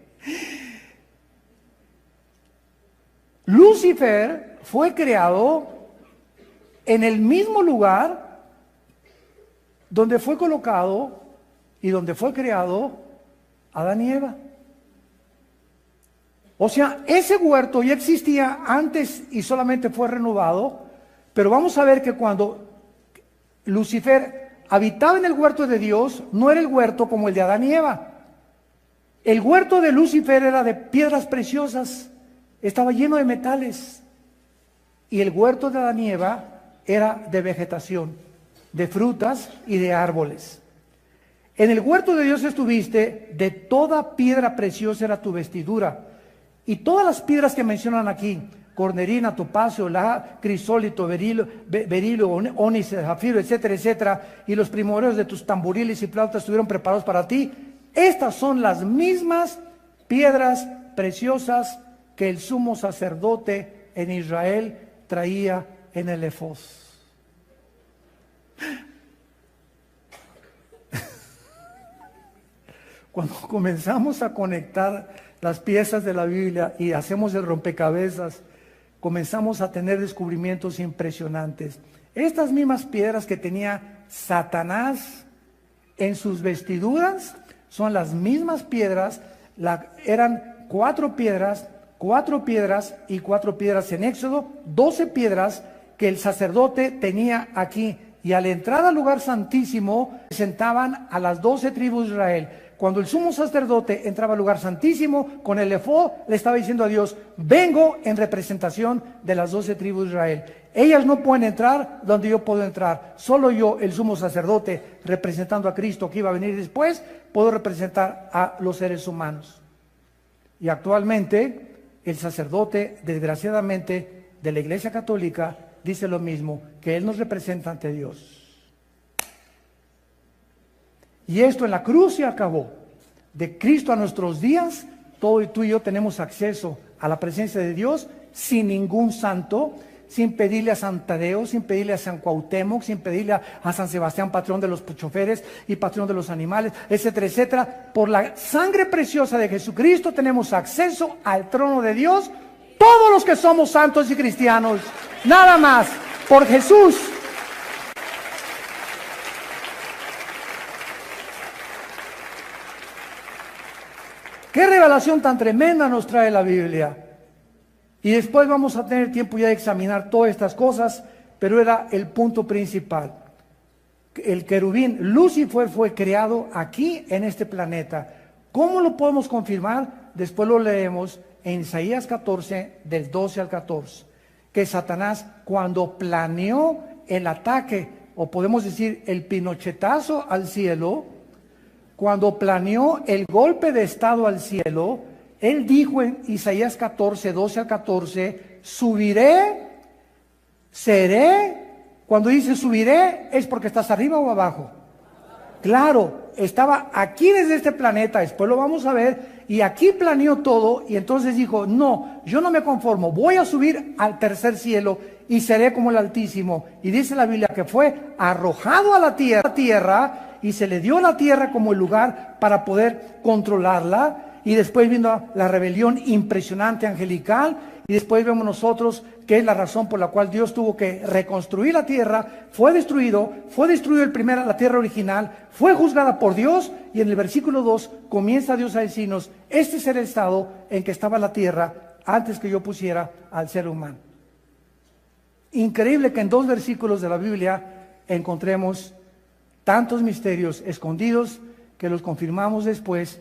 Lucifer fue creado en el mismo lugar donde fue colocado y donde fue creado Adán y Eva. O sea, ese huerto ya existía antes y solamente fue renovado, pero vamos a ver que cuando Lucifer habitaba en el huerto de Dios, no era el huerto como el de Adán y Eva. El huerto de Lucifer era de piedras preciosas, estaba lleno de metales, y el huerto de Adán y Eva era de vegetación, de frutas y de árboles. En el huerto de Dios estuviste, de toda piedra preciosa era tu vestidura. Y todas las piedras que mencionan aquí, cornerina, topacio, crisólito, berilo, ónice, zafiro, etcétera, etcétera, y los primordios de tus tamboriles y flautas estuvieron preparados para ti. Estas son las mismas piedras preciosas que el sumo sacerdote en Israel traía en el efod. Cuando comenzamos a conectar las piezas de la Biblia y hacemos el rompecabezas, comenzamos a tener descubrimientos impresionantes. Estas mismas piedras que tenía Satanás en sus vestiduras son las mismas piedras, eran 4 piedras y 4 piedras en Éxodo, 12 piedras que el sacerdote tenía aquí. Y al entrar al lugar santísimo, presentaban a las 12 tribus de Israel. Cuando el sumo sacerdote entraba al lugar santísimo, con el efod le estaba diciendo a Dios: vengo en representación de las 12 tribus de Israel. Ellas no pueden entrar donde yo puedo entrar. Solo yo, el sumo sacerdote, representando a Cristo que iba a venir después, puedo representar a los seres humanos. Y actualmente, el sacerdote, desgraciadamente, de la Iglesia Católica, dice lo mismo, que Él nos representa ante Dios. Y esto en la cruz se acabó. De Cristo a nuestros días, tú y yo tenemos acceso a la presencia de Dios sin ningún santo, sin pedirle a San Tadeo, sin pedirle a San Cuauhtémoc, sin pedirle a San Sebastián, patrón de los choferes y patrón de los animales, etcétera, etcétera. Por la sangre preciosa de Jesucristo tenemos acceso al trono de Dios, todos los que somos santos y cristianos, nada más, por Jesús. Qué revelación tan tremenda nos trae la Biblia. Y después vamos a tener tiempo ya de examinar todas estas cosas, pero era el punto principal. El querubín, Lucifer, fue creado aquí en este planeta. ¿Cómo lo podemos confirmar? Después lo leemos en Isaías 14, del 12 al 14, que Satanás, cuando planeó el ataque, o podemos decir el pinochetazo al cielo, cuando planeó el golpe de estado al cielo, él dijo en Isaías 14, 12 al 14, subiré, seré. Cuando dice subiré, ¿es porque estás arriba o abajo? Claro, estaba aquí desde este planeta, después lo vamos a ver, y aquí planeó todo, y entonces dijo, no, yo no me conformo, voy a subir al tercer cielo y seré como el Altísimo. Y dice la Biblia que fue arrojado a la tierra, y se le dio la tierra como el lugar para poder controlarla. Y después vino la rebelión impresionante angelical, y después vemos nosotros que es la razón por la cual Dios tuvo que reconstruir la tierra. Fue destruido la tierra original, fue juzgada por Dios, y en el versículo 2 comienza Dios a decirnos, este es el estado en que estaba la tierra antes que yo pusiera al ser humano. Increíble que en 2 versículos de la Biblia encontremos tantos misterios escondidos que los confirmamos después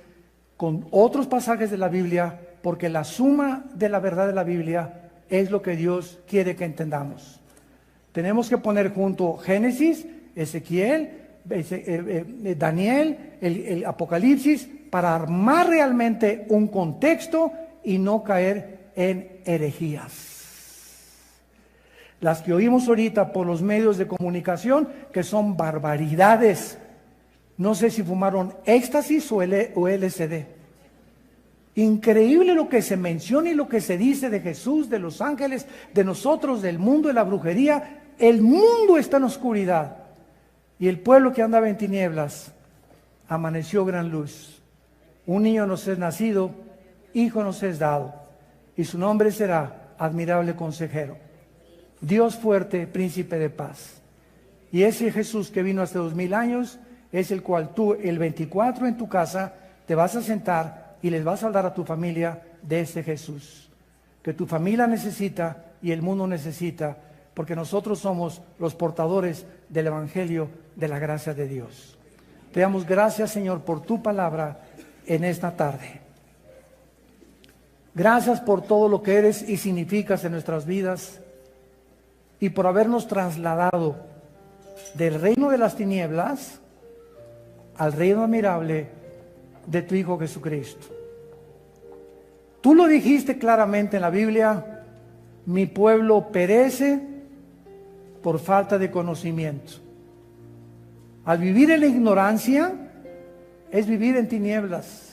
con otros pasajes de la Biblia, porque la suma de la verdad de la Biblia es lo que Dios quiere que entendamos. Tenemos que poner junto Génesis, Ezequiel, Daniel, el Apocalipsis, para armar realmente un contexto y no caer en herejías. Las que oímos ahorita por los medios de comunicación, que son barbaridades. No sé si fumaron éxtasis o LSD. Increíble lo que se menciona y lo que se dice de Jesús, de los ángeles, de nosotros, del mundo, de la brujería. El mundo está en oscuridad. Y el pueblo que andaba en tinieblas, amaneció gran luz. Un niño nos es nacido, hijo nos es dado, y su nombre será admirable consejero, Dios fuerte, príncipe de paz. Y ese Jesús que vino hace 2000 años es el cual tú el 24 en tu casa te vas a sentar y les vas a hablar a tu familia de ese Jesús que tu familia necesita y el mundo necesita, porque nosotros somos los portadores del Evangelio de la gracia de Dios. Te damos gracias, Señor, por tu palabra en esta tarde. Gracias por todo lo que eres y significas en nuestras vidas, y por habernos trasladado del reino de las tinieblas al reino admirable de tu Hijo Jesucristo. Tú lo dijiste claramente en la Biblia: mi pueblo perece por falta de conocimiento. Al vivir en la ignorancia es vivir en tinieblas.